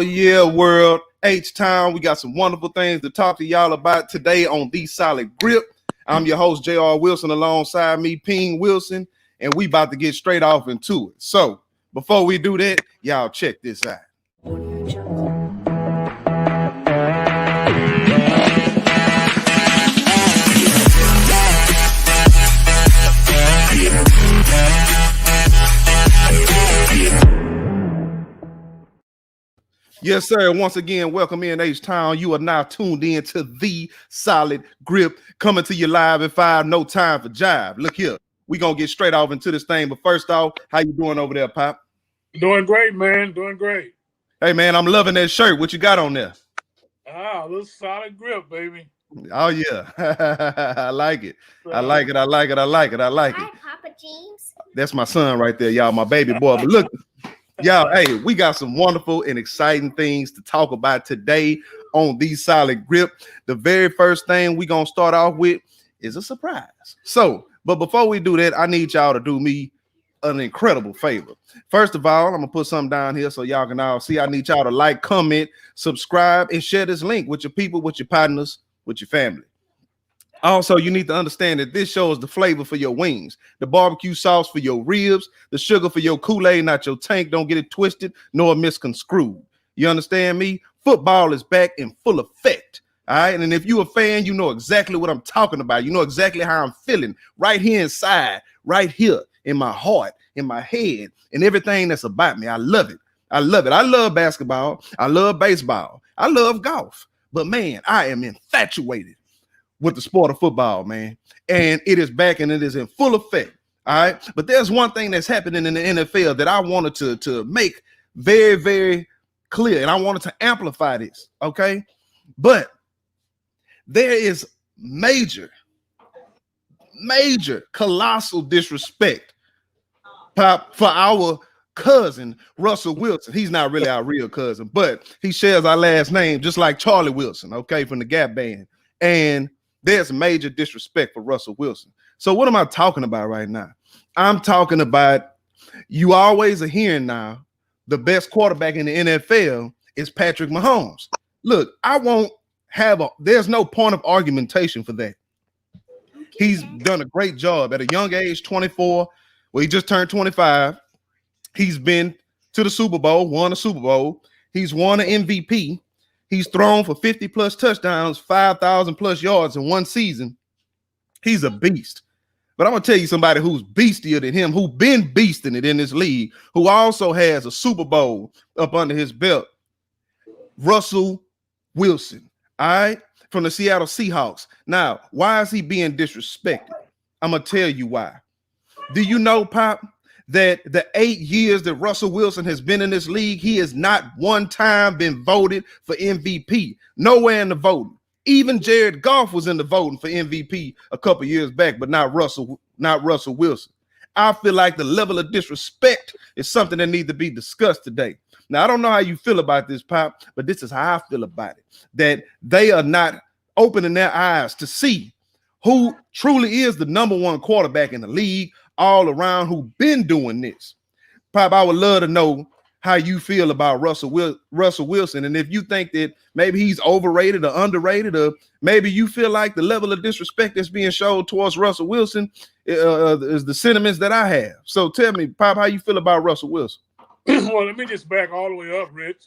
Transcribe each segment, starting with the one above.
yeah, world. H-Town. We got some wonderful things to talk to y'all about today on The Solid Grip. I'm your host, J.R. Wilson, alongside me, Ping Wilson, and we about to get straight off into it. So, before we do that, y'all check this out. Yes, sir. Once again, welcome in H-Town. You are now tuned in to The Solid Grip, coming to you live at 5, no time for jive. Look here, we going to get straight off into this thing. But first off, how you doing over there, Pop? Doing great, man. Doing great. Hey, man, I'm loving that shirt. What you got on there? A little Solid Grip, baby. Oh, yeah. I like it. I like it. Hi, Papa James. That's my son right there, y'all, my baby boy. But look, y'all, hey, we got some wonderful and exciting things to talk about today on The Solid Grip. The very first thing we're going to start off with is a surprise. So, but before we do that, I need y'all to do me an incredible favor. First of all, I'm going to put something down here so y'all can all see. I need y'all to like, comment, subscribe, and share this link with your people, with your partners, with your family. Also, you need to understand that this shows the flavor for your wings, the barbecue sauce for your ribs, the sugar for your Kool-Aid, not your tank. Don't get it twisted nor misconstrued. You understand me? Football is back in full effect. All right. And if you're a fan, you know exactly what I'm talking about. You know exactly how I'm feeling right here inside, right here in my heart, in my head, and everything that's about me. I love it. I love it. I love basketball. I love baseball. I love golf. But man, I am infatuated with the sport of football, man. And it is back and it is in full effect. All right. But there's one thing that's happening in the NFL that I wanted to make very, very clear. And I wanted to amplify this. Okay. But there is major, colossal disrespect, Pop, for our cousin, Russell Wilson. He's not really our real cousin, but he shares our last name, just like Charlie Wilson, okay, from the Gap Band. And there's major disrespect for Russell Wilson. So what am I talking about right now? I'm talking about, you always are hearing now, the best quarterback in the NFL is Patrick Mahomes. Look, there's no point of argumentation for that. He's done a great job at a young age, 24. Well, he just turned 25. He's been to the Super Bowl, won a Super Bowl. He's won an MVP. He's thrown for 50 plus touchdowns, 5,000 plus yards in one season. He's a beast. But I'm going to tell you somebody who's beastier than him, who's been beasting it in this league, who also has a Super Bowl up under his belt. Russell Wilson, all right, from the Seattle Seahawks. Now, why is he being disrespected? I'm going to tell you why. Do you know, Pop, that the 8 years that Russell Wilson has been in this league, he has not one time been voted for MVP. Nowhere in the voting. Even Jared Goff was in the voting for MVP a couple years back, but not Russell Wilson. I feel like the level of disrespect is something that needs to be discussed today. Now, I don't know how you feel about this, Pop, but this is how I feel about it. That they are not opening their eyes to see who truly is the number one quarterback in the league all around, who been doing this. Pop, I would love to know how you feel about Russell Wilson, and if you think that maybe he's overrated or underrated, or maybe you feel like the level of disrespect that's being shown towards Russell Wilson is the sentiments that I have. So tell me, Pop, how you feel about Russell Wilson? Well, let me just back all the way up, Rich.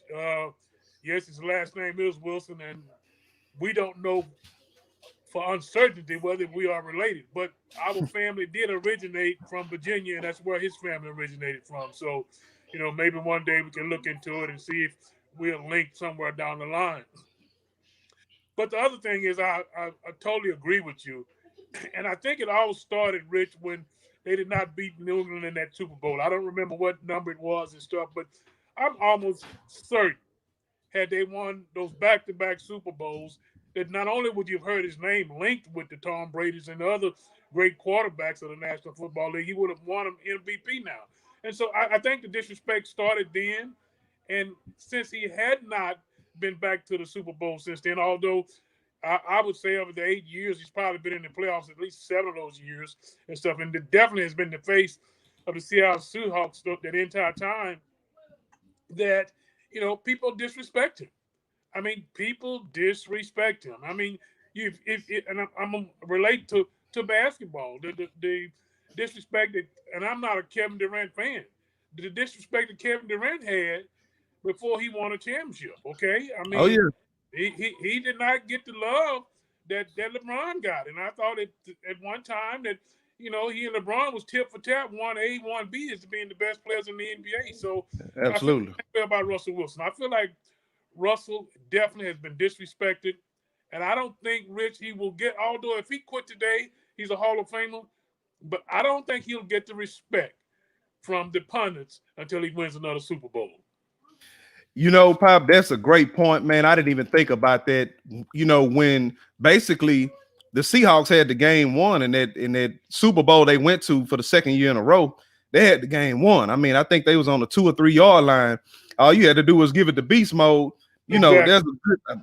Yes, his last name is Wilson, and we don't know for uncertainty whether we are related, but our family did originate from Virginia, and that's where his family originated from. So, you know, maybe one day we can look into it and see if we're linked somewhere down the line. But the other thing is, I totally agree with you. And I think it all started, Rich, when they did not beat New England in that Super Bowl. I don't remember what number it was and stuff, but I'm almost certain had they won those back-to-back Super Bowls, that not only would you have heard his name linked with the Tom Brady's and the other great quarterbacks of the National Football League, he would have won him MVP now. And so I think the disrespect started then. And since he had not been back to the Super Bowl since then, although I would say over the 8 years, he's probably been in the playoffs at least 7 of those years and stuff. And it definitely has been the face of the Seattle Seahawks that entire time, that people disrespect him. I mean, people disrespect him. I mean, and I'm gonna relate to basketball. The disrespect that, and I'm not a Kevin Durant fan. The disrespect that Kevin Durant had before he won a championship. Okay, I Oh mean, yeah, he did not get the love that LeBron got, and I thought at one time that he and LeBron was tip for tap, 1A, 1B as being the best players in the NBA. So I feel absolutely. the same way about Russell Wilson. I feel like Russell definitely has been disrespected, and I don't think Rich he will get. Although if he quit today, he's a Hall of Famer, but I don't think he'll get the respect from the pundits until he wins another Super Bowl. Pop, that's a great point, man. I didn't even think about that. When basically the Seahawks had the game won in that Super Bowl they went to for the second year in a row, they had the game won. I mean, I think they was on the 2 or 3 yard line. All you had to do was give it the beast mode. Exactly. There's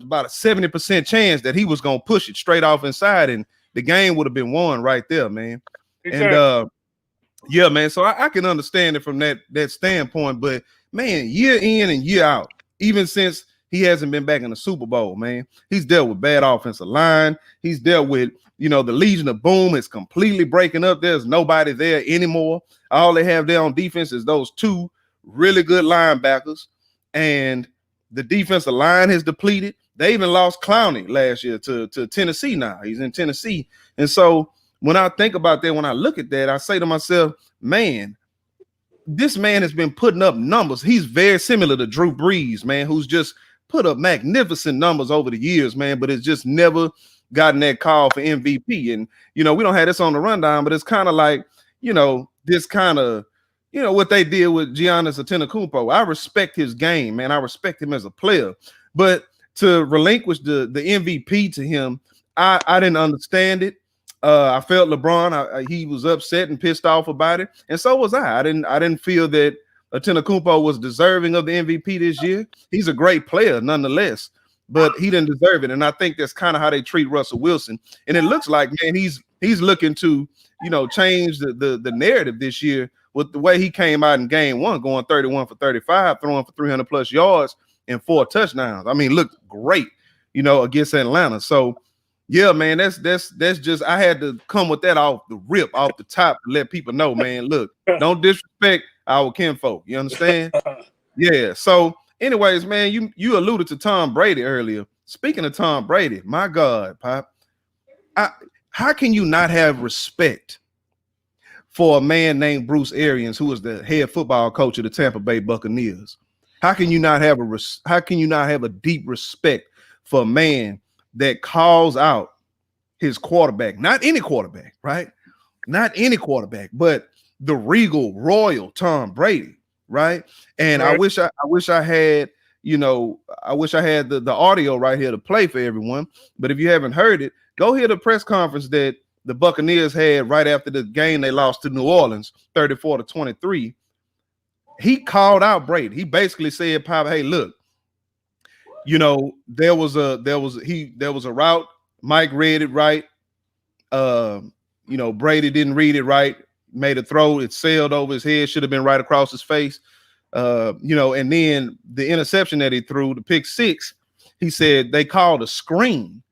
about a 70% chance that he was gonna push it straight off inside, and the game would have been won right there, man. Exactly. And yeah, man. So I can understand it from that standpoint, but man, year in and year out, even since he hasn't been back in the Super Bowl, man, he's dealt with bad offensive line. He's dealt with, the Legion of Boom is completely breaking up. There's nobody there anymore. All they have there on defense is those 2 really good linebackers, and the defensive line has depleted. They even lost Clowney last year to Tennessee. Now he's in Tennessee, and so when I think about that, when I look at that, I say to myself, man, this man has been putting up numbers. He's very similar to Drew Brees, man, who's just put up magnificent numbers over the years, man, but it's just never gotten that call for MVP. And, we don't have this on the rundown, but it's kind of like, this kind of, what they did with Giannis Antetokounmpo. I respect his game, man. I respect him as a player, but to relinquish the MVP to him, I didn't understand it. I felt LeBron. He was upset and pissed off about it, and so was I. I didn't feel that Antetokounmpo was deserving of the MVP this year. He's a great player, nonetheless, but he didn't deserve it. And I think that's kind of how they treat Russell Wilson. And it looks like, man, he's looking to, change the narrative this year with the way he came out in game 1, going 31 for 35, throwing for 300 plus yards and 4 touchdowns. I mean, looked great, against Atlanta. So. Yeah, man, that's just I had to come with that off the rip, off the top, to let people know, man. Look, don't disrespect our kinfolk. You understand? Yeah. So, anyways, man, you alluded to Tom Brady earlier. Speaking of Tom Brady, my God, Pop, how can you not have respect for a man named Bruce Arians, who is the head football coach of the Tampa Bay Buccaneers? How can you not have a deep respect for a man that calls out his quarterback, not any quarterback, right? Not any quarterback, but the regal, royal Tom Brady, right? And right. I wish I had, the audio right here to play for everyone. But if you haven't heard it, go hear the press conference that the Buccaneers had right after the game they lost to New Orleans, 34-23. He called out Brady. He basically said, "Pop, hey, look. There was a route. Mike read it right. Brady didn't read it right. Made a throw. It sailed over his head. Should have been right across his face. And then the interception that he threw, the pick 6, he said they called a screen.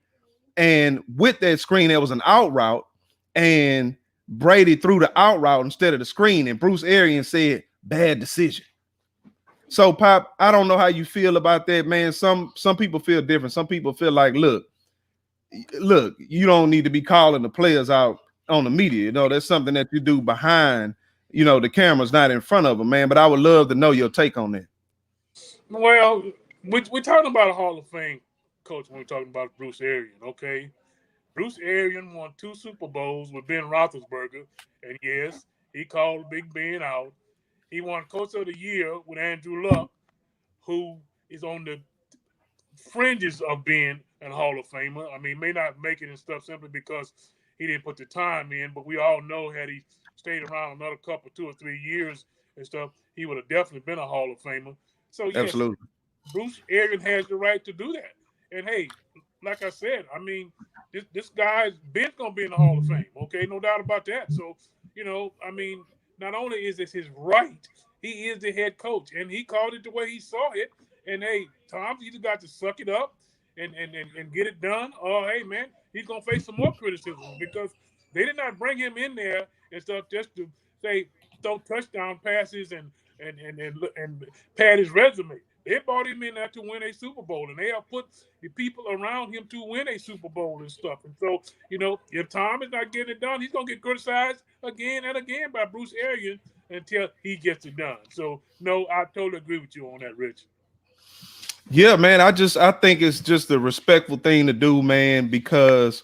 And with that screen, there was an out route. And Brady threw the out route instead of the screen. And Bruce Arians said, bad decision." So, Pop, I don't know how you feel about that, man. Some people feel different. Some people feel like, look, you don't need to be calling the players out on the media. That's something that you do behind, the cameras, not in front of them, man. But I would love to know your take on that. Well, we're talking about a Hall of Fame coach when we're talking about Bruce Arians, okay? Bruce Arians won 2 Super Bowls with Ben Roethlisberger, and yes, he called Big Ben out. He won Coach of the Year with Andrew Luck, who is on the fringes of being a Hall of Famer. I mean, may not make it and stuff simply because he didn't put the time in, but we all know had he stayed around another couple, 2 or 3 years and stuff, he would have definitely been a Hall of Famer. So, yes, absolutely, Bruce Arians has the right to do that. And, hey, like I said, I mean, this guy's Ben's going to be in the Hall of Fame, okay? No doubt about that. So, I mean, not only is this his right, he is the head coach, and he called it the way he saw it, And hey, Tom's either got to suck it up and get it done, or hey man, he's gonna face some more criticism because they did not bring him in there and stuff just to say throw touchdown passes and pad his resume. They brought him in there to win a Super Bowl, and they have put the people around him to win a Super Bowl and stuff. And so, if Tom is not getting it done, he's gonna get criticized again and again by Bruce Arians until he gets it done. So, no, I totally agree with you on that, Rich. Yeah, man. I think it's just a respectful thing to do, man, because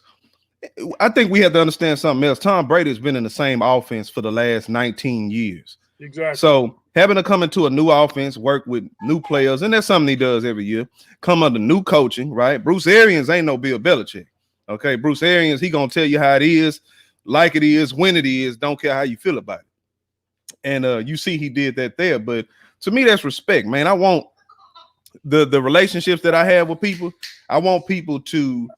I think we have to understand something else. Tom Brady has been in the same offense for the last 19 years. Exactly. So having to come into a new offense, work with new players, and that's something he does every year, come under new coaching, right? Bruce Arians ain't no Bill Belichick. Okay, Bruce Arians, he gonna tell you how it is, like it is, when it is, don't care how you feel about it. And you see he did that there. But to me, that's respect, man. I want the relationships that I have with people, I want people to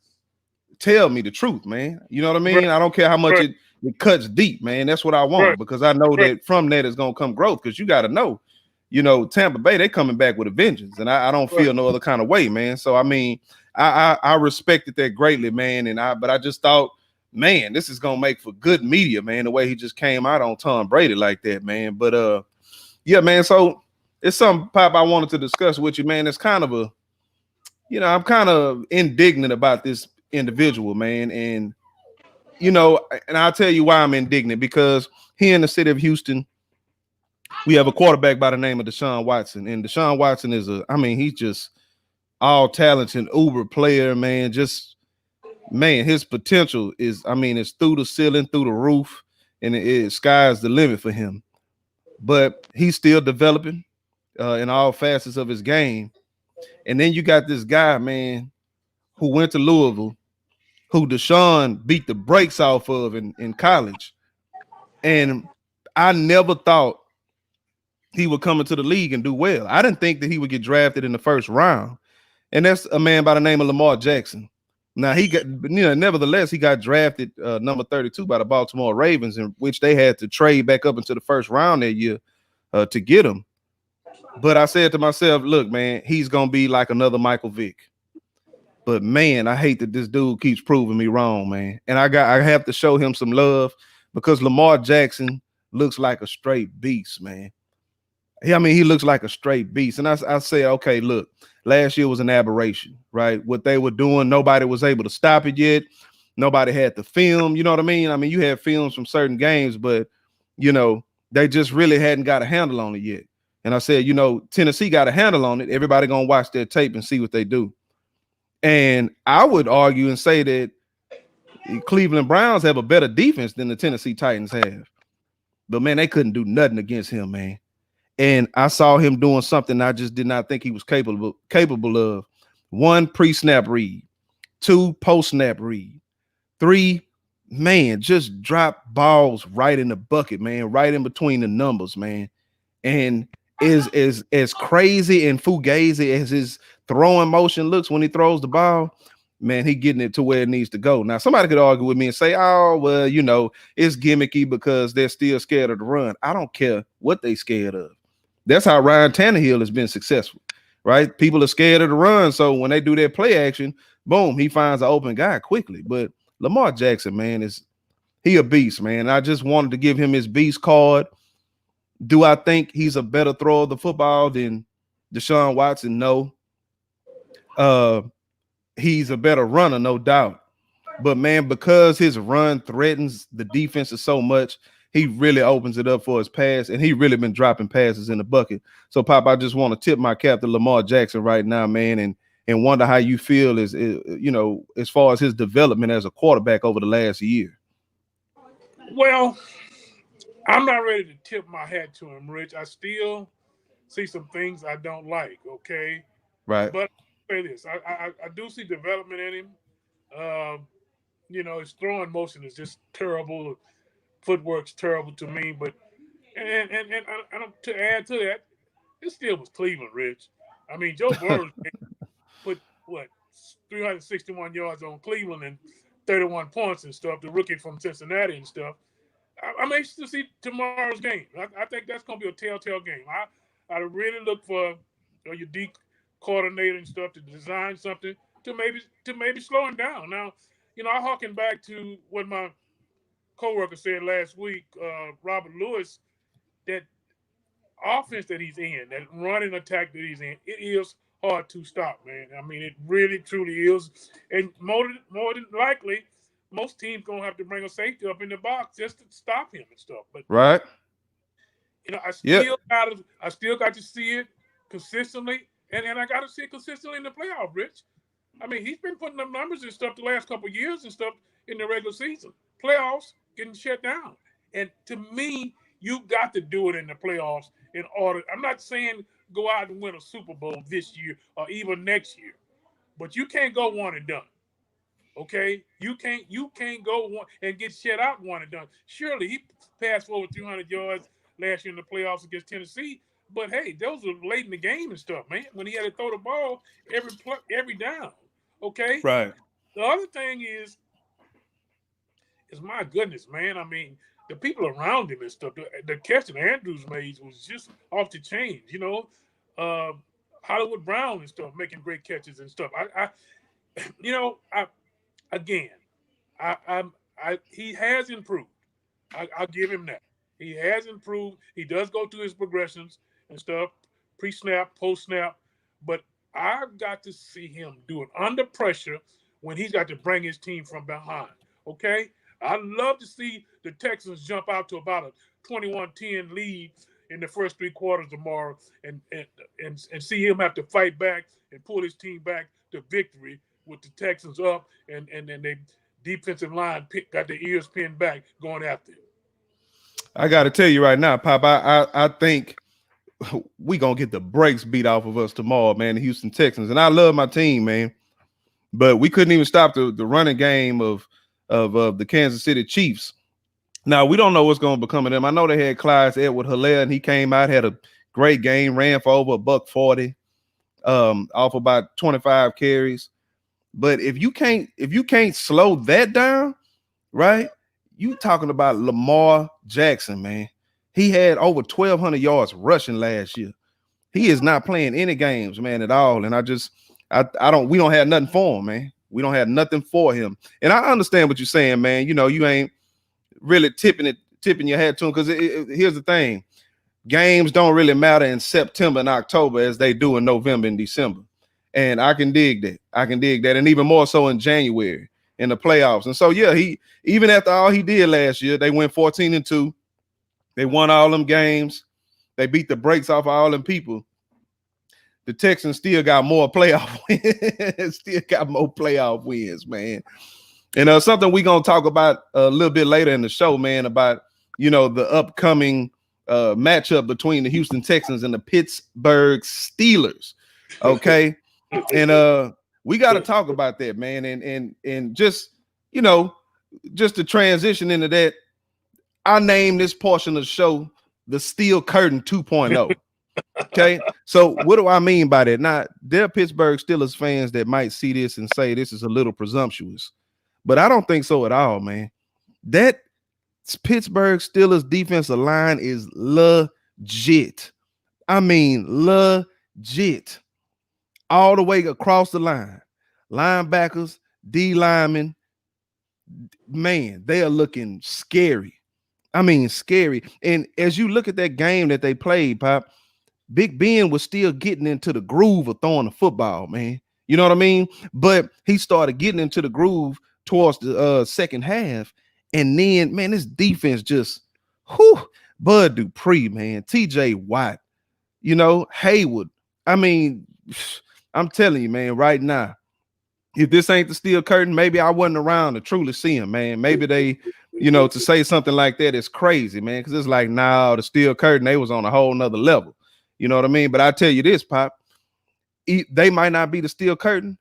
tell me the truth, man. You know what I mean? Right. I don't care how much Right. it cuts deep, man. That's what I want, Right. because I know Right. that from that is gonna come growth. Because you got to know, Tampa Bay, they coming back with a vengeance, and I don't feel Right. no other kind of way, man. So I mean, I respected that greatly, man. But I just thought, man, this is gonna make for good media, man. The way he just came out on Tom Brady like that, man. But yeah, man. So it's something, Pop, I wanted to discuss with you, man. It's kind of I'm kind of indignant about this individual, man. And I'll tell you why I'm indignant, because here in the city of Houston, we have a quarterback by the name of Deshaun Watson. And Deshaun Watson he's just all talented, uber player, man. His potential is through the ceiling, through the roof, and sky's the limit for him. But he's still developing in all facets of his game. And then you got this guy, man, who went to Louisville, who Deshaun beat the brakes off of in college. And I never thought he would come into the league and do well. I didn't think that he would get drafted in the first round. And that's a man by the name of Lamar Jackson. Now nevertheless, he got drafted number 32 by the Baltimore Ravens, in which they had to trade back up into the first round that year to get him. But I said to myself, look, man, he's going to be like another Michael Vick. But man, I hate that this dude keeps proving me wrong, man. And I have to show him some love, because Lamar Jackson looks like a straight beast, man. He looks like a straight beast. And I say, okay, look, last year was an aberration, right? What they were doing, nobody was able to stop it yet. Nobody had the film, you know what I mean? You had films from certain games, but, they just really hadn't got a handle on it yet. And I said, Tennessee got a handle on it. Everybody going to watch their tape and see what they do. And I would argue and say that Cleveland Browns have a better defense than the Tennessee Titans have. But, man, they couldn't do nothing against him, man. And I saw him doing something I just did not think he was capable of. 1, pre-snap read. 2, post-snap read. 3, man, just drop balls right in the bucket, man, right in between the numbers, man. And is as crazy and fugazi as his throwing motion looks when he throws the ball, man, he getting it to where it needs to go. Now, somebody could argue with me and say, oh, well, it's gimmicky because they're still scared of the run. I don't care what they scared of. That's how Ryan Tannehill has been successful, right? People are scared of the run, so when they do their play action, boom, he finds an open guy quickly. But Lamar Jackson, man, he a beast, man. I just wanted to give him his beast card. Do I think he's a better thrower of the football than Deshaun Watson? No. He's a better runner, no doubt. But, man, because his run threatens the defenses so much, he really opens it up for his pass, and he really been dropping passes in the bucket. So, Pop, I just want to tip my cap to Lamar Jackson right now, man, and wonder how you feel as far as his development as a quarterback over the last year. Well, I'm not ready to tip my hat to him, Rich. I still see some things I don't like, okay? Right. But I'll say this. I do see development in him. His throwing motion is just terrible. Footwork's terrible to me. But and to add to that, it still was Cleveland, Rich. Joe Burrow put, 361 yards on Cleveland and 31 points and stuff, the rookie from Cincinnati and stuff. I'm anxious to see tomorrow's game. I think that's going to be a telltale game. I really look for your coordinator and stuff to design something to maybe slow him down. Now, I harken back to what my coworker said last week, Robert Lewis, that offense that he's in, that running attack that he's in, it is hard to stop, man. I mean, it really truly is. And more than likely, most teams gonna have to bring a safety up in the box just to stop him and stuff. But Right. I Yep. still got to see it consistently, and I got to see it consistently in the playoff, Rich. I mean, he's been putting up numbers and stuff the last couple of years and stuff in the regular season. Playoffs getting shut down, and to me, you got to do it in the playoffs in order. I'm not saying go out and win a Super Bowl this year or even next year, but you can't go one and done. Okay, you can't go one and get shut out one and done. Surely he passed for over 300 yards last year in the playoffs against Tennessee, but hey, those were late in the game and stuff, man. When he had to throw the ball every down. Okay. Right. The other thing is my goodness, man. I mean, the people around him and stuff. The catch that Andrews made was just off the chain. Uh, Hollywood Brown and stuff making great catches and stuff. I again, he has improved. I'll give him that. He has improved. He does go through his progressions and stuff, pre-snap, post-snap, but I've got to see him do it under pressure when he's got to bring his team from behind. Okay? I'd love to see the Texans jump out to about a 21-10 lead in the first three quarters tomorrow and see him have to fight back and pull his team back to victory with the Texans up and they defensive line got their ears pinned back going after him. I got to tell you right now, Pop, I think we going to get the brakes beat off of us tomorrow, man, the Houston Texans. And I love my team, man. But we couldn't even stop the running game of the Kansas City Chiefs. Now, we don't know what's going to become of them. I know they had Clyde Edwards-Helaire, and he came out, had a great game, ran for over $140, off about 25 carries. But if you can't slow that down, right? You talking about Lamar Jackson, man. He had over 1,200 yards rushing last year. He is not playing any games, man, at all. And we don't have nothing for him, man. We don't have nothing for him. And I understand what you're saying, man. You ain't really tipping your hat to him because here's the thing. Games don't really matter in September and October as they do in November and December. And I can dig that. And even more so in January in the playoffs. And so, yeah, he even after all he did last year, they went 14-2. They won all them games. They beat the brakes off of all them people. The Texans still got more playoff wins, man. And something we're going to talk about a little bit later in the show, man, about, the upcoming matchup between the Houston Texans and the Pittsburgh Steelers. Okay. And we got to talk about that, man. And just, just to transition into that, I named this portion of the show the Steel Curtain 2.0. Okay, so what do I mean by that? Now, there are Pittsburgh Steelers fans that might see this and say this is a little presumptuous, but I don't think so at all, man. That Pittsburgh Steelers defensive line is legit. I mean, legit. All the way across the line. Linebackers, D linemen, man, they are looking scary. I mean, scary. And as you look at that game that they played, Pop, Big Ben was still getting into the groove of throwing the football, man. You know what I mean? But he started getting into the groove towards the second half. And then, man, this defense just, Bud Dupree, man, TJ Watt, Hayward. I mean, I'm telling you, man, right now, if this ain't the Steel Curtain, maybe I wasn't around to truly see him, man. Maybe they, to say something like that is crazy, man, because it's like, nah, the Steel Curtain, they was on a whole nother level. You know what I mean? But I tell you this, Pop, they might not be the Steel Curtain,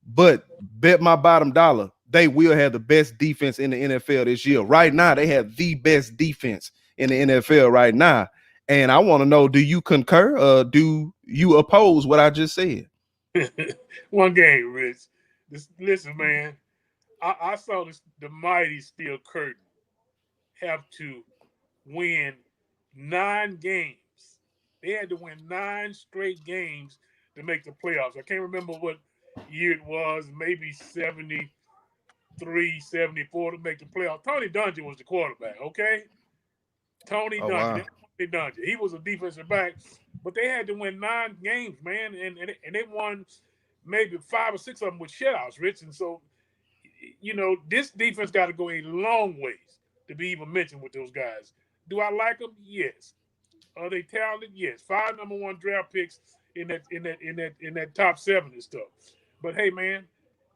but bet my bottom dollar, they will have the best defense in the NFL this year. Right now, they have the best defense in the NFL right now. And I want to know, do you concur or do you oppose what I just said? One game, Rich. Listen, man, I saw the mighty Steel Curtain have to win 9 games. They had to win 9 straight games to make the playoffs. I can't remember what year it was, maybe 73, 74 to make the playoffs. Tony Dungy was the quarterback, okay? Tony Oh, Dungy. wow. That's Tony Dungy. He was a defensive back, but they had to win 9 games, man, and they won maybe 5 or 6 of them with shutouts, Rich. And so, you know, this defense got to go a long ways to be even mentioned with those guys. Do I like them? Yes. Are they talented? Yes. 5 number 1 draft picks in that top 7 and stuff. But hey, man,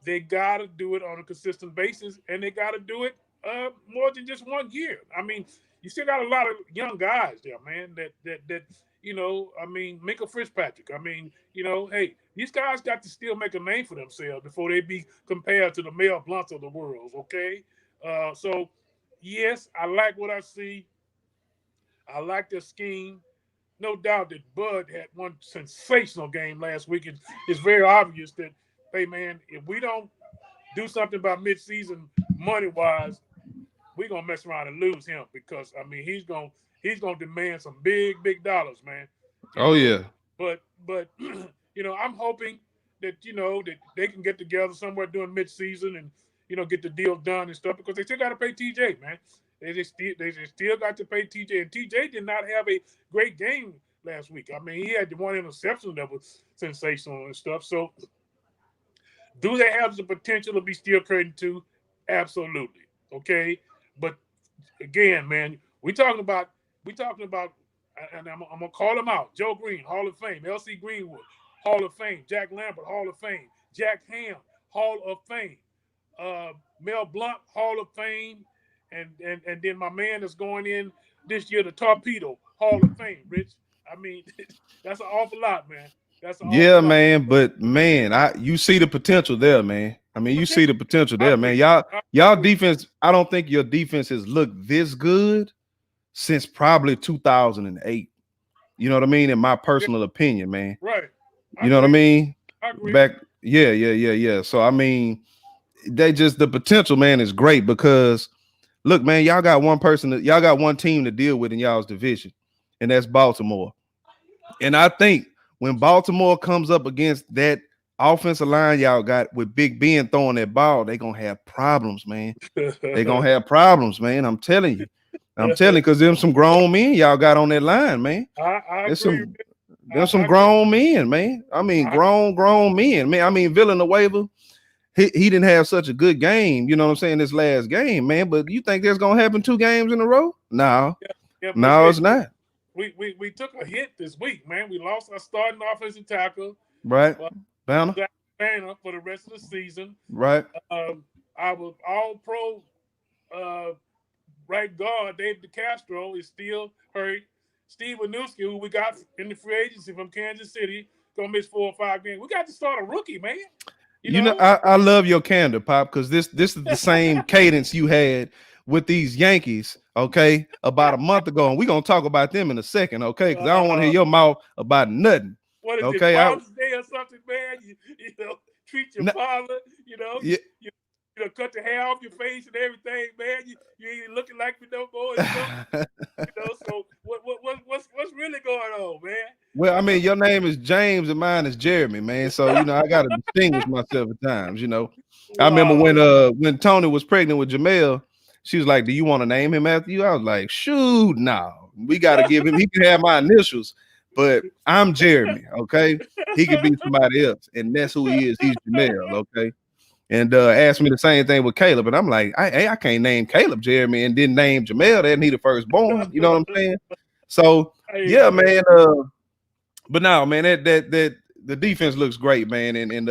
they got to do it on a consistent basis, and they got to do it more than just 1 year. I mean, you still got a lot of young guys there, man. That you know, I mean, Minkah Fitzpatrick. I mean, you know, hey, these guys got to still make a name for themselves before they be compared to the Mel Blunts of the world. Okay, so yes, I like what I see. I like their scheme. No doubt that Bud had one sensational game last week. It's very obvious that, hey, man, if we don't do something about midseason money-wise, we're going to mess around and lose him because, I mean, he's gonna demand some big dollars, man. Oh, yeah. But you know, I'm hoping that, you know, that they can get together somewhere during midseason and, you know, get the deal done and stuff because they still got to pay TJ, man. They still got to pay TJ, and TJ did not have a great game last week. I mean, he had the one interception that was sensational and stuff. So, do they have the potential to be Steel Curtain 2? Absolutely. Okay, but again, man, we talking about, and I'm gonna call them out: Joe Green, Hall of Fame; L.C. Greenwood, Hall of Fame; Jack Lambert, Hall of Fame; Jack Ham, Hall of Fame; Mel Blount, Hall of Fame. And then my man is going in this year, the Torpedo, Hall of Fame, Rich. I mean, that's an awful lot, man. That's an Yeah, awful lot. man. But man, you see the potential there, man. I mean, you see the potential there, man. Y'all defense. I don't think your defense has looked this good since probably 2008. You know what I mean? In my personal opinion, man. Right. You know what I mean? I agree. Yeah. So I mean, the potential, man, is great because. Look, man, y'all got one team to deal with in y'all's division, and that's Baltimore. And I think when Baltimore comes up against that offensive line y'all got with Big Ben throwing that ball, they're going to have problems, man. They're going to have problems, man. I'm telling you. Because there's some grown men y'all got on that line, man. There's some grown men, man. I mean, grown men, man. I mean, Villanueva. He didn't have such a good game, you know what I'm saying, this last game, man. But you think that's gonna happen 2 games in a row? No, no, it's not. We took a hit this week, man. We lost our starting offensive tackle, right? Banner for the rest of the season, right? Our All-Pro right guard David DeCastro is still hurt. Steve Winooski, who we got in the free agency from Kansas City, gonna miss 4 or 5 games. We got to start a rookie, man. You know, I love your candor, Pop, because this is the same cadence you had with these Yankees, okay, about a month ago, and we're gonna talk about them in a second, okay? Because I don't want to hear your mouth about nothing. What is okay, it, Father's Day or something, man? You know, treat your father, you know, you know, cut the hair off your face and everything, man. You ain't looking like me no more. You know, so what's really going on, man? Well, I mean, your name is James and mine is Jeremy, man. So you know, I gotta distinguish myself at times. You know, I remember when Tony was pregnant with Jamel, she was like, "Do you want to name him after you?" I was like, "Shoot, no, we gotta give him. He can have my initials, but I'm Jeremy, okay? He could be somebody else, and that's who he is. He's Jamel, okay?" And asked me the same thing with Caleb, and I'm like, I can't name Caleb Jeremy and didn't name Jamel. That he the firstborn. You know what I'm saying? So yeah, man. But now, man, that the defense looks great, man, and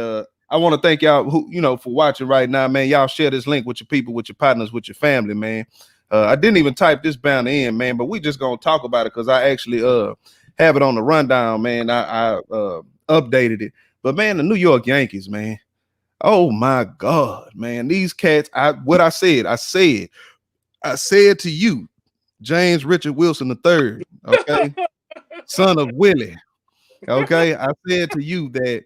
I want to thank y'all who for watching right now, man. Y'all share this link with your people, with your partners, with your family, man. I didn't even type this banner in, man, but we just gonna talk about it because I actually have it on the rundown, man. I updated it, but man, the New York Yankees, man. Oh my God, man, these cats. I said to you, James Richard Wilson III, okay, son of Willie. Okay, I said to you that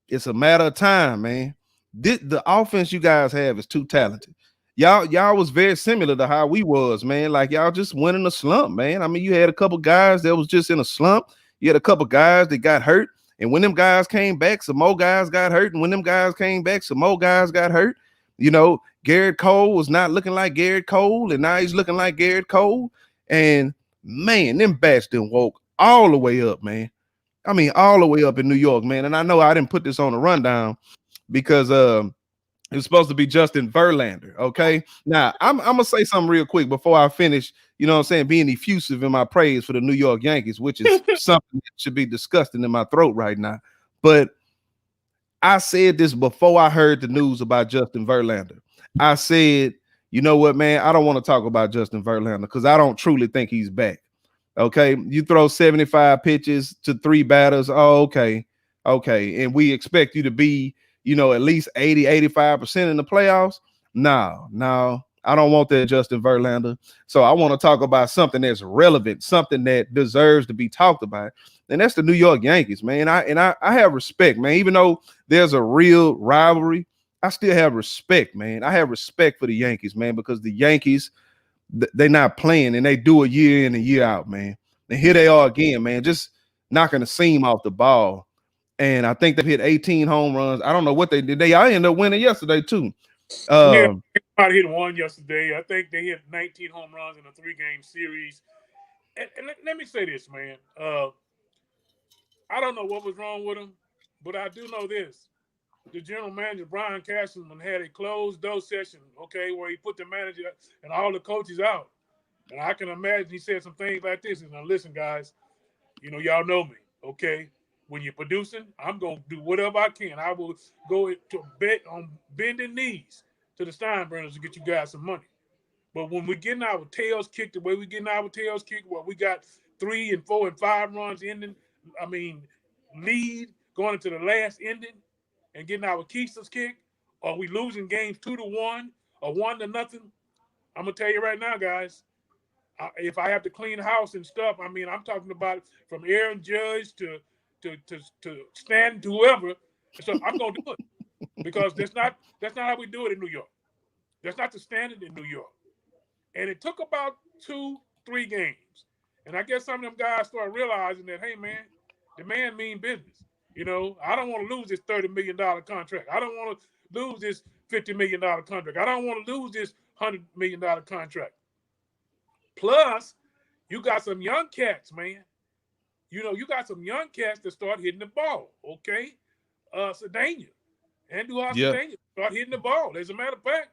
it's a matter of time, man. The offense you guys have is too talented. Y'all was very similar to how we was, man. Like y'all just went in a slump, man. I mean, you had a couple guys that was just in a slump. You had a couple guys that got hurt, And when them guys came back, some more guys got hurt. And when them guys came back, some more guys got hurt. You know, Garrett Cole was not looking like Garrett Cole, and now he's looking like Garrett Cole. And man, them bats done woke all the way up, man. I mean, all the way up in New York, man. And I know I didn't put this on the rundown because it was supposed to be Justin Verlander. Okay. Now I'm gonna say something real quick before I finish, you know what I'm saying, being effusive in my praise for the New York Yankees, which is something that should be disgusting in my throat right now. But I said this before I heard the news about Justin Verlander. I said, you know what, man, I don't want to talk about Justin Verlander because I don't truly think he's back. Okay. You throw 75 pitches to 3 batters. Oh, okay. Okay. And we expect you to be, you know, at least 80-85% in the playoffs. No, I don't want that Justin Verlander. So I want to talk about something that's relevant, something that deserves to be talked about. And that's the New York Yankees, man. I have respect, man. Even though there's a real rivalry, I still have respect, man. I have respect for the Yankees, man, because the Yankees, they're not playing and they do a year in and year out, man. And here they are again, man, just knocking the seam off the ball. And I think they've hit 18 home runs. I don't know what they did. I ended up winning yesterday too. Yeah, I hit one yesterday. I think they hit 19 home runs in a 3-game series. And let me say this, man. I don't know what was wrong with them, but I do know this. The general manager, Brian Cashman, had a closed-door session, okay, where he put the manager and all the coaches out. And I can imagine he said some things like this. Now, listen, guys, you know, y'all know me, okay? When you're producing, I'm going to do whatever I can. I will go to bet on bending knees to the Steinbrenners to get you guys some money. But when we're getting our tails kicked the way we're getting our tails kicked, where we got 3 and 4 and 5 runs ending, lead going into the last ending and getting our keisters kicked, or we losing games 2-1 or 1-0, I'm going to tell you right now, guys, if I have to clean house and stuff, I'm talking about from Aaron Judge to Stanton to whoever. So I'm gonna do it because that's not how we do it in New York. That's not the standard in New York. And it took about 2-3 games, and I guess some of them guys started realizing that, hey man, the man mean business. You know, I don't want to lose this $30 million contract. I don't want to lose this $50 million contract. I don't want to lose this $100 million contract. Plus, you got some young cats, man. You know, you got some young cats that start hitting the ball, okay? Cedeno, Andujar Cedeno start hitting the ball. As a matter of fact,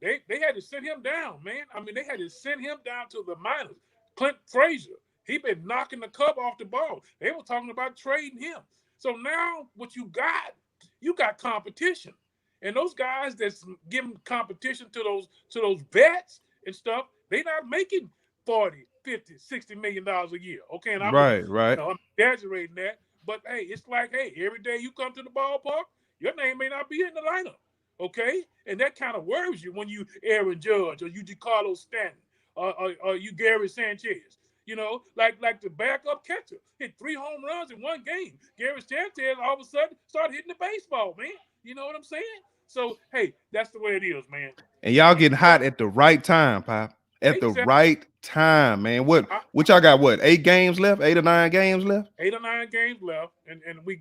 they had to send him down, man. They had to send him down to the minors. Clint Frazier, he been knocking the cover off the ball. They were talking about trading him. So now what you got competition. And those guys that's giving competition to those vets and stuff, they not making 40, 50, $60 million a year. Okay, and I'm exaggerating that, but hey, it's like, hey, every day you come to the ballpark, your name may not be in the lineup. Okay, and that kind of worries you when you Aaron Judge or you DeCarlos Stanton or you Gary Sanchez. You know, like the backup catcher hit 3 home runs in 1 game. Gary Sanchez all of a sudden started hitting the baseball, man. You know what I'm saying? So hey, that's the way it is, man. And y'all getting hot at the right time, Pop. At the right time, man. What y'all got? What, 8 games left? 8 or 9 games left? 8 or 9 games left, and we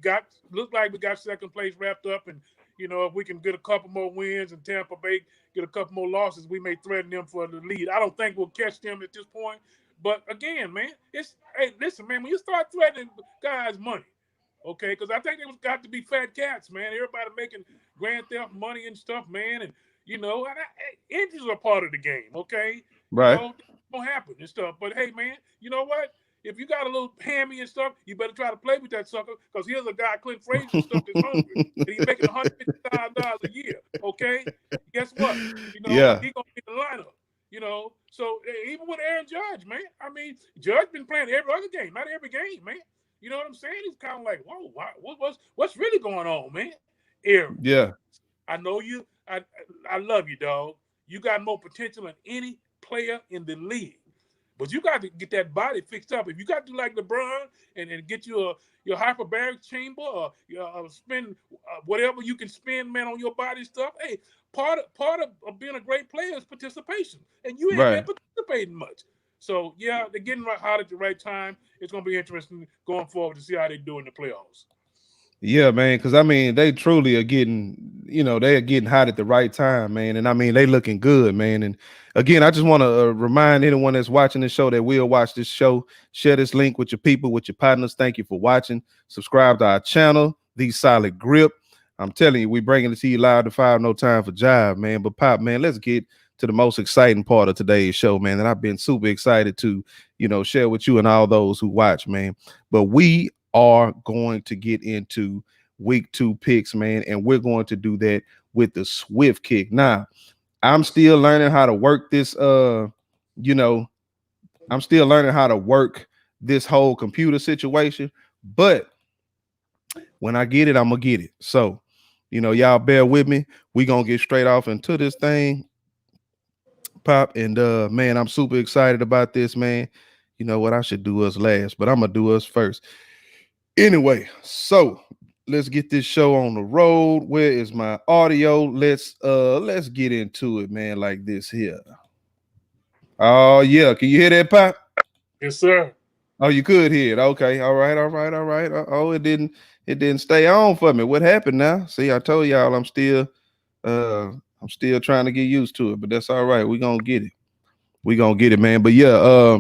look like we got second place wrapped up. And you know, if we can get a couple more wins and Tampa Bay get a couple more losses, we may threaten them for the lead. I don't think we'll catch them at this point. But again, man, listen, man, when you start threatening guys' money, okay, because I think there got to be fat cats, man. Everybody making grand theft money and stuff, man, and you know, injuries are part of the game, okay? Right. You know, it don't happen and stuff. But hey, man, you know what? If you got a little hammy and stuff, you better try to play with that sucker, because here's a guy, Clint Frazier, and stuff that's hungry, and he's making $150,000 a year. Okay, guess what? You know, he's gonna be in the lineup. You know, so even with Aaron Judge, man, Judge been playing every other game, not every game, man. You know what I'm saying? He's kind of like, whoa, what's really going on, man? Aaron, I know you. I love you, dog. You got more potential than any player in the league. But you got to get that body fixed up. If you got to do like LeBron and get your hyperbaric chamber or spend whatever you can spend, man, on your body stuff. Hey, part of being a great player is participation, and you ain't been participating much. So they're getting hot at the right time. It's gonna be interesting going forward to see how they do in the playoffs. Yeah, man, because I mean they truly are getting, they are getting hot at the right time, man. And I mean they looking good, man. And again, I just want to remind anyone that's watching this show that will watch this show, share this link with your people, with your partners. Thank you for watching. Subscribe to our channel, The Solid Grip. I'm telling you, we bringing it to you live to 5, no time for jive, man. But Pop, man, let's get to the most exciting part of today's show, man. And I've been super excited to, share with you and all those who watch, man. But we are going to get into week 2 picks, man, and we're going to do that with the Swift Kick. Now, I'm still learning how to work this. I'm still learning how to work this whole computer situation, but when I get it, I'm gonna get it. So, y'all bear with me. We gonna get straight off into this thing, Pop. And man, I'm super excited about this, man. You know what? I should do us last, but I'm gonna do us first. Anyway, so let's get this show on the road. Where is my audio? Let's get into it, man, like this here. Oh yeah, can you hear that, Pop? Yes, sir. Oh, you could hear it. Okay, all right. Oh, it didn't stay on for me. What happened now? See, I told y'all I'm still trying to get used to it, but that's all right. We're gonna get it. We're gonna get it, man. But yeah,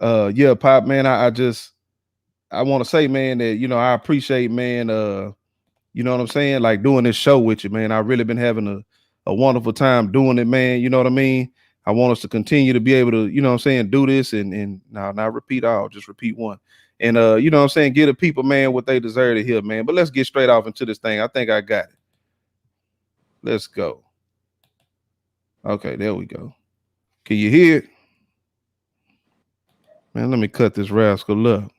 yeah, Pop, man, I want to say, man, that I appreciate, man, you know what I'm saying, like doing this show with you, man. I've really been having a wonderful time doing it, man. You know what I mean? I want us to continue to be able to, you know what I'm saying, do this and not repeat all, just repeat one. And you know what I'm saying, give the people, man, what they deserve to hear, man. But let's get straight off into this thing. I think I got it. Let's go. Okay, there we go. Can you hear it? Man, let me cut this rascal up.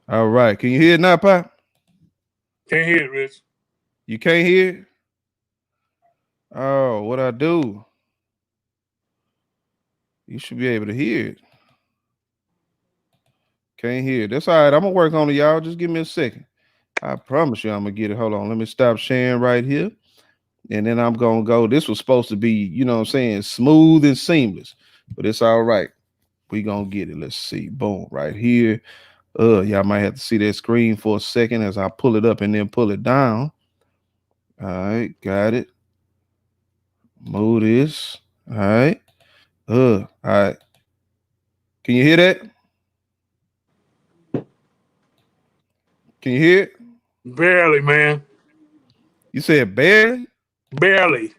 All right. Can you hear it now, Pop? Can't hear it, Rich. You can't hear it? Oh, what I do? You should be able to hear it. Can't hear it. That's all right. I'm gonna work on it, y'all. Just give me a second. I promise you I'm gonna get it. Hold on. Let me stop sharing right here. And then I'm gonna go. This was supposed to be, you know what I'm saying, smooth and seamless, but it's all right. We gonna get it. Let's see. Boom, right here. Y'all might have to see that screen for a second as I pull it up and then pull it down. All right, got it. Move this. All right. All right. Can you hear that? Can you hear it? Barely, man. You said barely? Barely.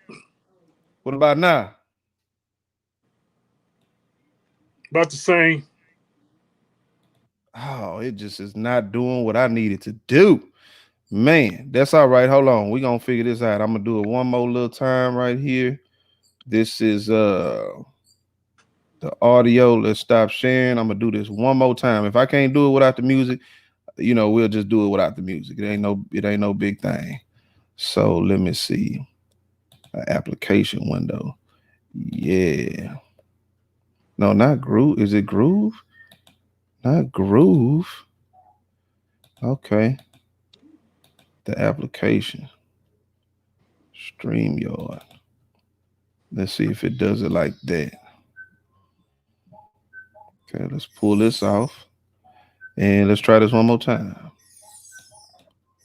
What about now? About the same. Oh, it just is not doing what I needed to do. Man, that's all right. Hold on. We're gonna figure this out. I'm gonna do it one more little time right here. This is the audio. Let's stop sharing. I'm gonna do this one more time. If I can't do it without the music, we'll just do it without the music. It ain't no big thing. So let me see. Application window. Yeah. No, not Groove. Is it Groove? Not Groove. Okay. The application. StreamYard. Let's see if it does it like that. Okay, let's pull this off. And let's try this one more time.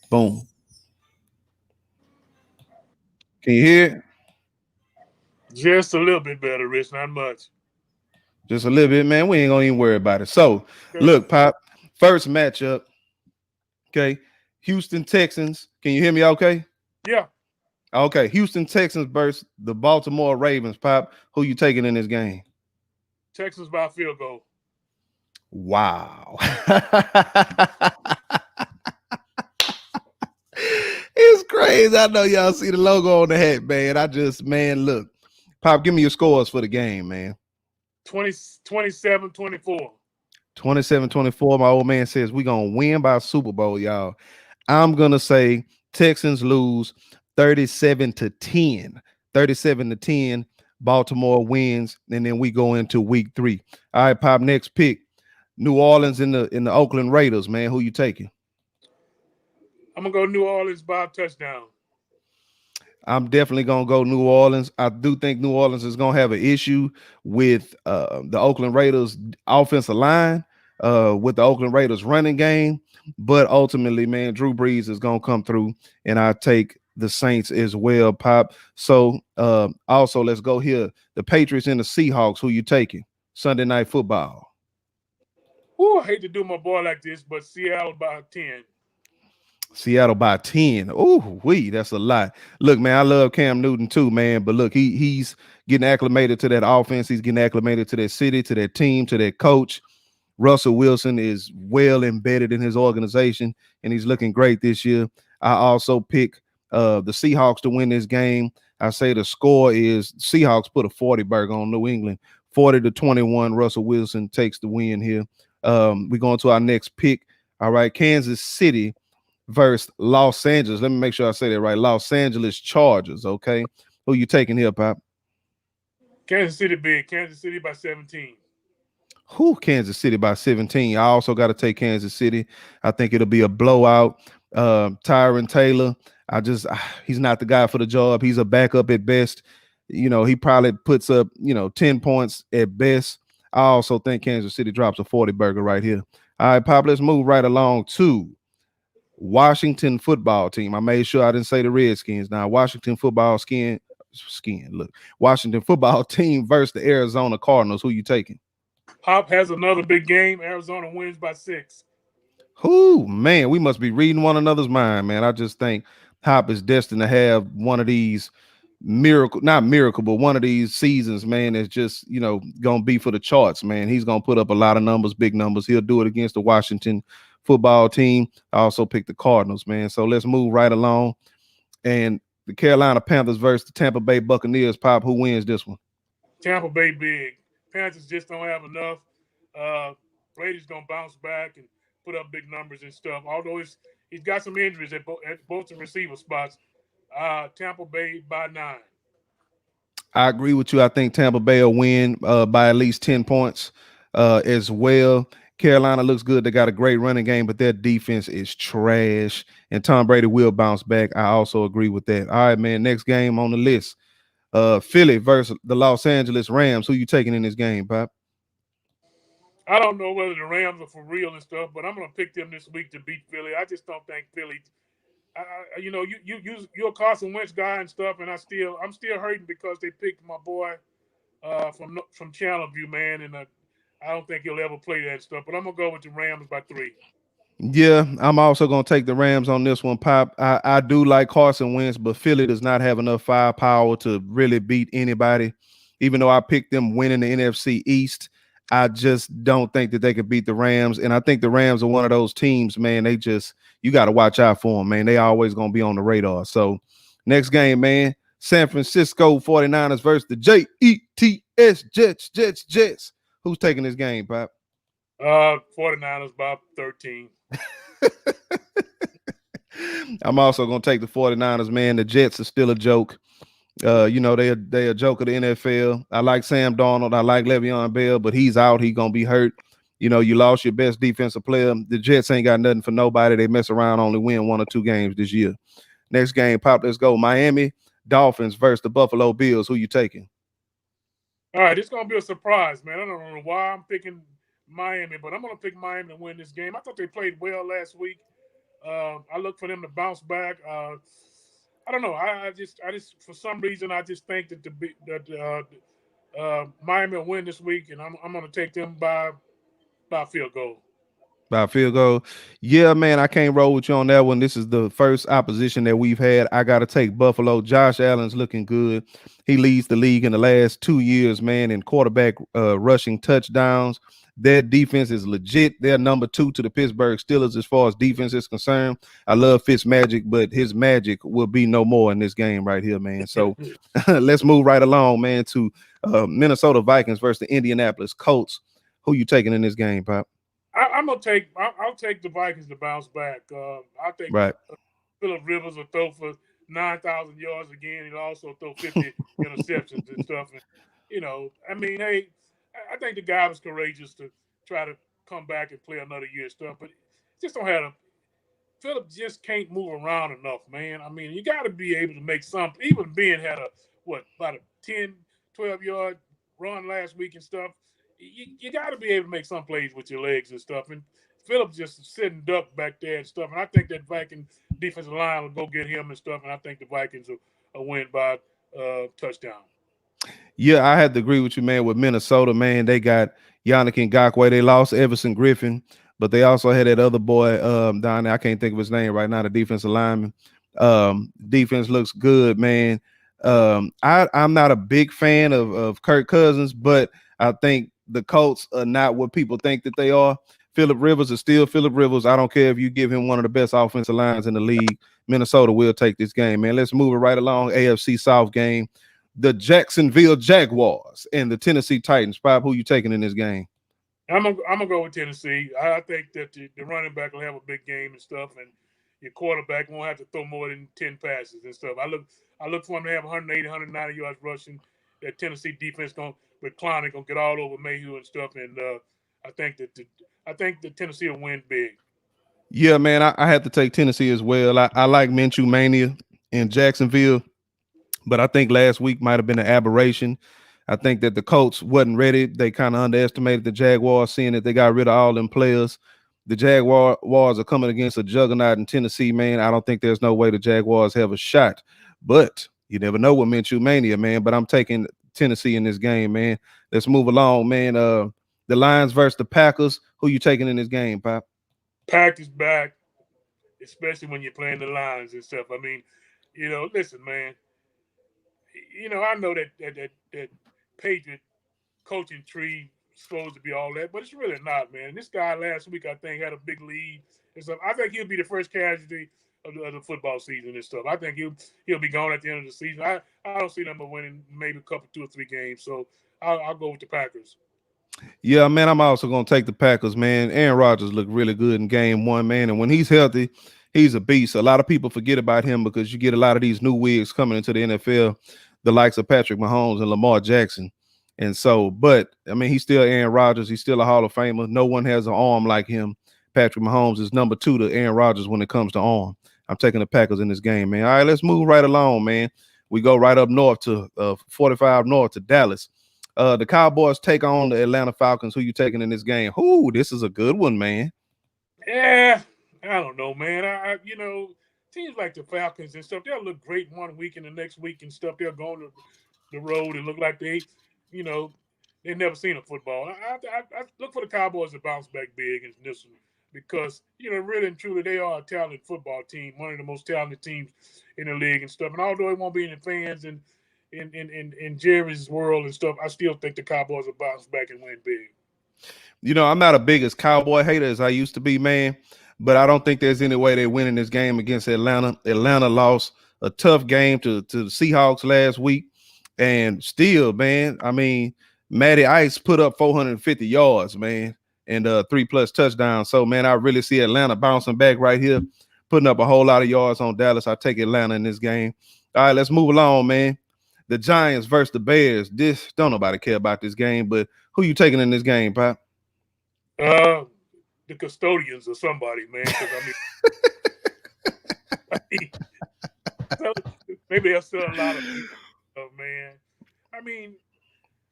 Boom. Can you hear it? Just a little bit better, Rich. Not much. Just a little bit, man. We ain't gonna even worry about it. So, look, Pop, first matchup. Okay, Houston Texans. Can you hear me? Okay. Yeah. Okay, Houston Texans versus the Baltimore Ravens. Pop, who you taking in this game? Texans by field goal. Wow. It's crazy. I know y'all see the logo on the hat, man. Look. Pop, give me your scores for the game, man. 27-24. 27-24. My old man says we're going to win by Super Bowl, y'all. I'm going to say Texans lose 37-10. 37-10. Baltimore wins, and then we go into week 3. All right, Pop, next pick. New Orleans in the Oakland Raiders, man. Who you taking? I'm going to go New Orleans by a touchdown. I'm definitely going to go New Orleans. I do think New Orleans is going to have an issue with the Oakland Raiders offensive line. with the Oakland Raiders running game. But ultimately, man, Drew Brees is gonna come through, and I take the Saints as well, Pop. So also let's go here. The Patriots and the Seahawks, who you taking? Sunday night football. Ooh, I hate to do my boy like this, but Seattle by 10. Seattle by 10. Oh, that's a lot. Look, man, I love Cam Newton too, man. But look, he's getting acclimated to that offense. He's getting acclimated to that city, to that team, to that coach. Russell Wilson is well embedded in his organization, and he's looking great this year. I also pick the Seahawks to win this game. I say the score is Seahawks put a 40 burger on New England, 40-21. Russell Wilson takes the win here. We're going to our next pick. All right, Kansas City versus Los Angeles. Let me make sure I say that right. Los Angeles Chargers. Okay, who you taking here, Pop? Kansas City big. Kansas City by 17. Who? Kansas City by 17. I also got to take Kansas City. I think it'll be a blowout. Tyron Taylor, he's not the guy for the job. He's a backup at best. You know, he probably puts up, 10 points at best. I also think Kansas City drops a 40 burger right here. All right, Pop, let's move right along to Washington football team. I made sure I didn't say the Redskins. Now, Washington football Washington football team versus the Arizona Cardinals. Who you taking? Hop has another big game. Arizona wins by 6. Whoo, man, we must be reading one another's mind, man. I just think Hop is destined to have one of these one of these seasons, man, that's just, going to be for the charts, man. He's going to put up a lot of numbers, big numbers. He'll do it against the Washington football team. I also picked the Cardinals, man. So let's move right along. And the Carolina Panthers versus the Tampa Bay Buccaneers. Pop, who wins this one? Tampa Bay big. Panthers just don't have enough. Brady's gonna bounce back and put up big numbers and stuff. Although he's got some injuries at both the receiver spots. Tampa Bay by 9. I agree with you. I think Tampa Bay will win by at least 10 points as well. Carolina looks good. They got a great running game, but their defense is trash. And Tom Brady will bounce back. I also agree with that. All right, man. Next game on the list. Philly versus the Los Angeles Rams. Who you taking in this game, Pop? I don't know whether the Rams are for real and stuff, but I'm going to pick them this week to beat Philly. I just don't think Philly. You're a Carson Wentz guy and stuff, and I'm still hurting because they picked my boy from Channelview, man, and I don't think he'll ever play that stuff. But I'm gonna go with the Rams by 3. Yeah, I'm also going to take the Rams on this one, Pop. I do like Carson Wentz, but Philly does not have enough firepower to really beat anybody. Even though I picked them winning the NFC East, I just don't think that they could beat the Rams. And I think the Rams are one of those teams, man, you got to watch out for them, man. They always going to be on the radar. So next game, man, San Francisco 49ers versus the Jets, Jets. Who's taking this game, Pop? 49ers by 13. I'm also going to take the 49ers, man. The Jets are still a joke. They're a joke of the NFL. I like Sam Darnold. I like Le'Veon Bell, but he's out. He's going to be hurt. You lost your best defensive player. The Jets ain't got nothing for nobody. They mess around, only win 1 or 2 games this year. Next game, Pop, let's go. Miami Dolphins versus the Buffalo Bills. Who you taking? All right, it's going to be a surprise, man. I don't know why I'm picking Miami, but I'm going to pick Miami to win this game. I thought they played well last week. I look for them to bounce back. I don't know. I just for some reason I just think that Miami will win this week, and I'm going to take them by field goal. By field goal. Yeah, man, I can't roll with you on that one. This is the first opposition that we've had. I got to take Buffalo. Josh Allen's looking good. He leads the league in the last 2 years, man, in quarterback rushing touchdowns. Their defense is legit. They're number 2 to the Pittsburgh Steelers as far as defense is concerned. I love Fitzmagic, but his magic will be no more in this game right here, man. So let's move right along, man, to Minnesota Vikings versus the Indianapolis Colts. Who you taking in this game, Pop? I'll take the Vikings to bounce back. I think Phillip Rivers will throw for 9,000 yards again. He'll also throw 50 interceptions and stuff. And, hey, I think the guy was courageous to try to come back and play another year and stuff. But just don't have Phillip just can't move around enough, man. I mean, you got to be able to make something. Even Ben had about a 10, 12-yard run last week and stuff. you got to be able to make some plays with your legs and stuff. And Phillips just sitting duck back there and stuff. And I think that Viking defensive line will go get him and stuff. And I think the Vikings will win by touchdown. Yeah, I had to agree with you, man. With Minnesota, man, they got Yannick Ngakoue. They lost Everson Griffin, but they also had that other boy down there. I can't think of his name right now, the defensive lineman. Defense looks good, man. I'm not a big fan of Kirk Cousins, but I think the Colts are not what people think that they are. Phillip Rivers is still Phillip Rivers. I don't care if you give him one of the best offensive lines in the league. Minnesota will take this game, man. Let's move it right along. AFC South game. The Jacksonville Jaguars and the Tennessee Titans. Bob, who you taking in this game? I'm gonna go with Tennessee. I think that the running back will have a big game and stuff, and your quarterback won't have to throw more than 10 passes and stuff. I look for him to have 180, 190 yards rushing. That Tennessee defense with Clowney gonna get all over Mayhew and stuff, and I think the Tennessee will win big. Yeah, man, I had to take Tennessee as well. I like Minshew Mania in Jacksonville, but I think last week might have been an aberration. I think that the Colts wasn't ready. They kind of underestimated the Jaguars, seeing that they got rid of all them players. The Jaguars are coming against a juggernaut in Tennessee, man. I don't think there's no way the Jaguars have a shot. But you never know with Minshew Mania, man. But I'm taking Tennessee in this game, man. Let's move along, man. The Lions versus the Packers. Who you taking in this game, Pop? Packers back, especially when you're playing the Lions and stuff. I mean, listen, man. I know that Patriot coaching tree supposed to be all that, but it's really not, man. This guy last week, I think, had a big lead and stuff. I think he'll be the first casualty of the football season and stuff. I think he'll be gone at the end of the season. I don't see them winning maybe a couple, 2 or 3 games. So I'll go with the Packers. Yeah, man, I'm also going to take the Packers, man. Aaron Rodgers looked really good in game 1, man. And when he's healthy, he's a beast. A lot of people forget about him because you get a lot of these new wigs coming into the NFL, the likes of Patrick Mahomes and Lamar Jackson. And so, but, I mean, he's still Aaron Rodgers. He's still a Hall of Famer. No one has an arm like him. Patrick Mahomes is number 2 to Aaron Rodgers when it comes to arm. I'm taking the Packers in this game, man. All right, let's move right along, man. We go right up north to 45 north to Dallas. The Cowboys take on the Atlanta Falcons. Who you taking in this game? Ooh, this is a good one, man. Yeah, I don't know, man. Teams like the Falcons and stuff, they'll look great one week and the next week and stuff. They'll go on the road and look like they've never seen a football. I look for the Cowboys to bounce back big in this one because, really and truly, they are a talented football team, one of the most talented teams in the league and stuff. And although it won't be any fans and in Jerry's world and stuff, I still think the Cowboys will bounce back and win big. I'm not a biggest Cowboy hater as I used to be, man, but I don't think there's any way they're winning this game against Atlanta. Atlanta lost a tough game to the Seahawks last week, and still, man, I mean, Matty Ice put up 450 yards, man, and 3+ touchdowns. So, man, I really see Atlanta bouncing back right here, putting up a whole lot of yards on Dallas. I take Atlanta in this game. All right, let's move along, man. The Giants versus the Bears. This don't nobody care about this game, but who you taking in this game, Pop? The custodians or somebody, man. Maybe they'll sell a lot of stuff, man. I mean,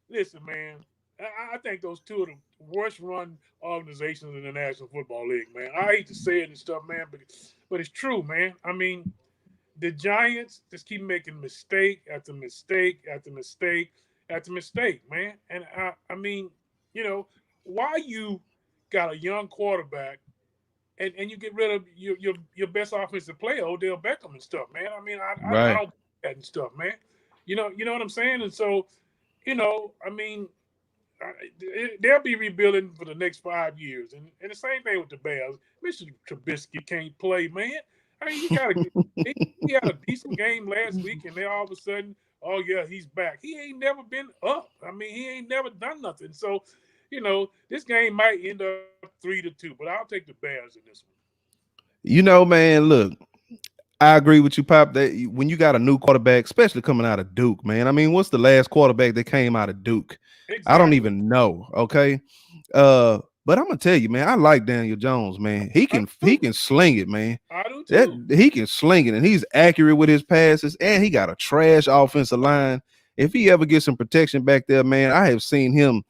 listen, man. I think those two of the worst run organizations in the National Football League, man. I hate to say it and stuff, man, but it's true, man. I mean, the Giants just keep making mistake after mistake after mistake after mistake, man. And I mean, why you got a young quarterback and you get rid of your best offensive player, Odell Beckham and stuff, man. I mean, I don't do that and stuff, man. You know what I'm saying? And so, I mean, they'll be rebuilding for the next 5 years. And the same thing with the Bears. Mr. Trubisky can't play, man. I mean, he had a decent game last week, and then all of a sudden, oh, yeah, he's back. He ain't never been up. I mean, he ain't never done nothing. So, this game might end up 3-2, but I'll take the Bears in this one. Man, look, I agree with you, Pop, that when you got a new quarterback, especially coming out of Duke, man. I mean, what's the last quarterback that came out of Duke? Exactly. I don't even know, okay? But I'm gonna tell you, man, I like Daniel Jones, man. He can sling it, man. I do too. He can sling it, and he's accurate with his passes, and he got a trash offensive line. If he ever gets some protection back there, man, I have seen him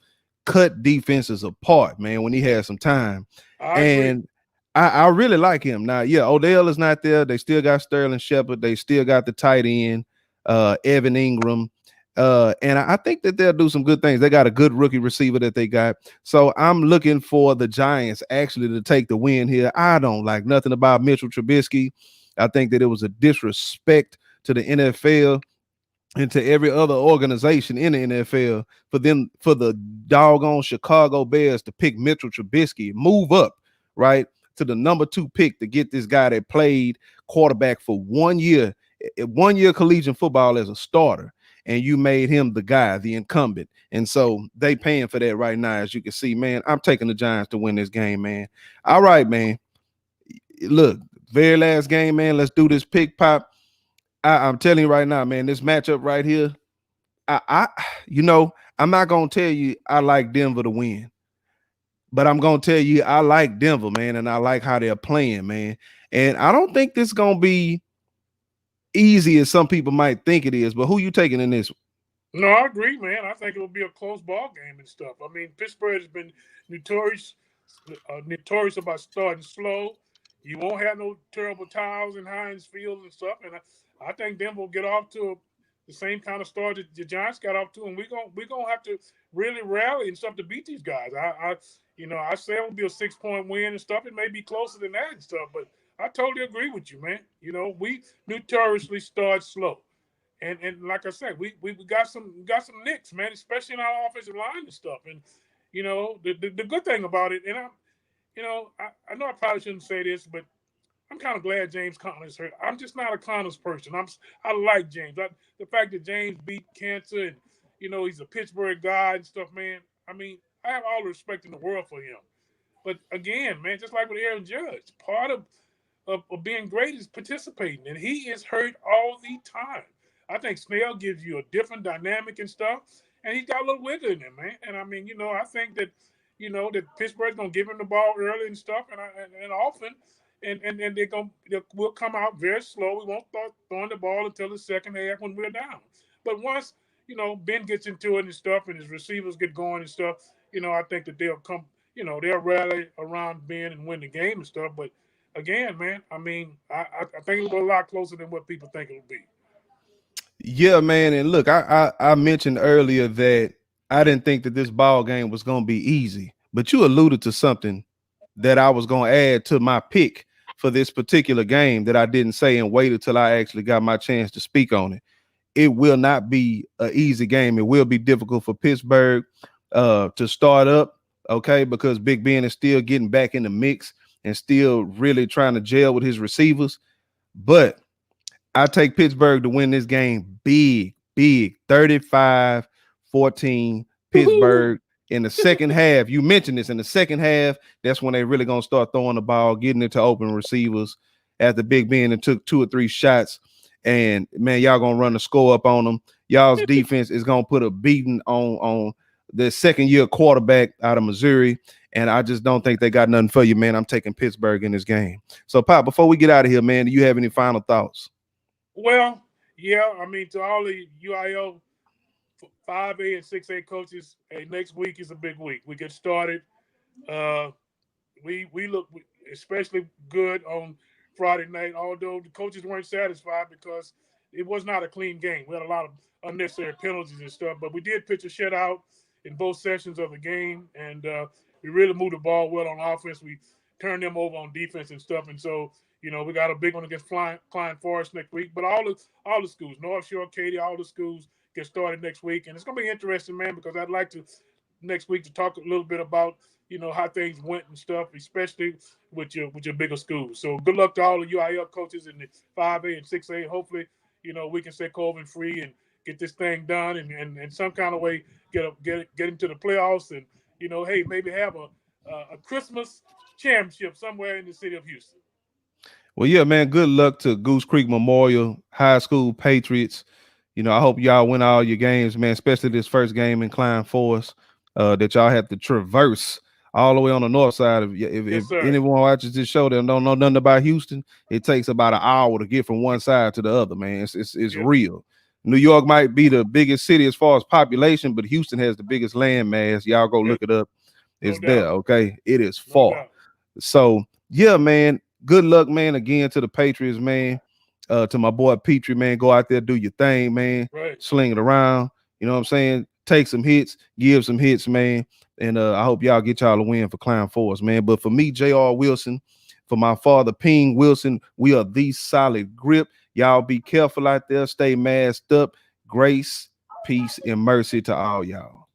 cut defenses apart, man, when he had some time. I agree. I really like him. Now, yeah, Odell is not there. They still got Sterling Shepard. They still got the tight end, Evan Ingram. And I think that they'll do some good things. They got a good rookie receiver that they got. So I'm looking for the Giants actually to take the win here. I don't like nothing about Mitchell Trubisky. I think that it was a disrespect to the NFL and to every other organization in the NFL for the doggone Chicago Bears to pick Mitchell Trubisky, move up, right, to the number 2 pick to get this guy that played quarterback for 1 year collegiate football as a starter, and you made him the guy, the incumbent. And so they paying for that right now, as you can see, man. I'm taking the Giants to win this game, man. All right, man. Look, very last game, man. Let's do this pick pop. I'm telling you right now, man, this matchup right here, I'm not gonna tell you I like Denver to win, but I'm gonna tell you I like Denver, man, and I like how they're playing, man. And I don't think this is gonna be easy as some people might think it is. But who you taking in this? No, I agree, man. I think it'll be a close ball game and stuff. I mean, Pittsburgh has been notorious about starting slow. You won't have no terrible tiles in Heinz Field and stuff. And I think Denver will get off to the same kind of start that the Giants got off to, and we're gonna have to really rally and stuff to beat these guys. I say it will be a 6-point win and stuff. It may be closer than that and stuff, but I totally agree with you, man. We notoriously start slow, and like I said, we got some nicks, man, especially in our offensive line and stuff. And the good thing about it, and I know I probably shouldn't say this, but I'm kind of glad James Conner's hurt. I'm just not a Connors person. I like James. The fact that James beat cancer and he's a Pittsburgh guy and stuff, man. I mean, I have all the respect in the world for him. But again, man, just like with Aaron Judge, part of being great is participating, and he is hurt all the time. I think Snell gives you a different dynamic and stuff, and he's got a little wiggle in him, man. And I mean, I think that that Pittsburgh's gonna give him the ball early and stuff, and often, and we'll come out very slow. We won't start throwing the ball until the second half when we're down. But once Ben gets into it and stuff, and his receivers get going and stuff, I think that they'll come. They'll rally around Ben and win the game and stuff. But again, man, I mean, I think it'll be a lot closer than what people think it'll be. Yeah, man. And look, I mentioned earlier that I didn't think that this ball game was going to be easy, but you alluded to something that I was going to add to my pick for this particular game that I didn't say and waited till I actually got my chance to speak on it. It will not be an easy game. It will be difficult for Pittsburgh to start up, okay, because Big Ben is still getting back in the mix and still really trying to gel with his receivers. But I take Pittsburgh to win this game big, 35-14 Pittsburgh. In the second half, you mentioned this, in the second half, that's when they really going to start throwing the ball, getting it to open receivers after Big Ben and took 2 or 3 shots. And, man, y'all going to run the score up on them. Y'all's defense is going to put a beating on the second-year quarterback out of Missouri. And I just don't think they got nothing for you, man. I'm taking Pittsburgh in this game. So, Pop, before we get out of here, man, do you have any final thoughts? Well, yeah, I mean, to all the UIL 5A and 6A coaches, hey, next week is a big week. We get started. We look especially good on Friday night, although the coaches weren't satisfied because it was not a clean game. We had a lot of unnecessary penalties and stuff, but we did pitch a shutout in both sessions of the game, and we really moved the ball well on offense. We turned them over on defense and stuff, and so we got a big one against Klein Forest next week. But all the schools, North Shore, Katy, all the schools get started next week, and it's gonna be interesting, man, because I'd like to next week to talk a little bit about how things went and stuff, especially with your bigger schools. So good luck to all the UIL coaches in the 5A and 6A. Hopefully, we can stay COVID free and get this thing done, and some kind of way get into the playoffs, and hey, maybe have a Christmas championship somewhere in the city of Houston. Well, yeah, man, good luck to Goose Creek Memorial High School Patriots. I hope y'all win all your games, man, especially this first game in Klein Forest that y'all have to traverse all the way on the north side. If anyone watches this show that don't know nothing about Houston, it takes about an hour to get from one side to the other, man. It's real. New York might be the biggest city as far as population, but Houston has the biggest land mass. Y'all go look it up. It's No there, doubt. okay? It is No far. doubt. So yeah, man. Good luck, man. Again to the Patriots, man. To my boy Petrie, man. Go out there, do your thing, man. Right. Sling it around. You know what I'm saying? Take some hits, give some hits, man. And I hope y'all get y'all a win for Clown Force, man. But for me, J.R. Wilson, for my father, Ping Wilson, we are the solid grip. Y'all be careful out there. Stay masked up. Grace, peace, and mercy to all y'all.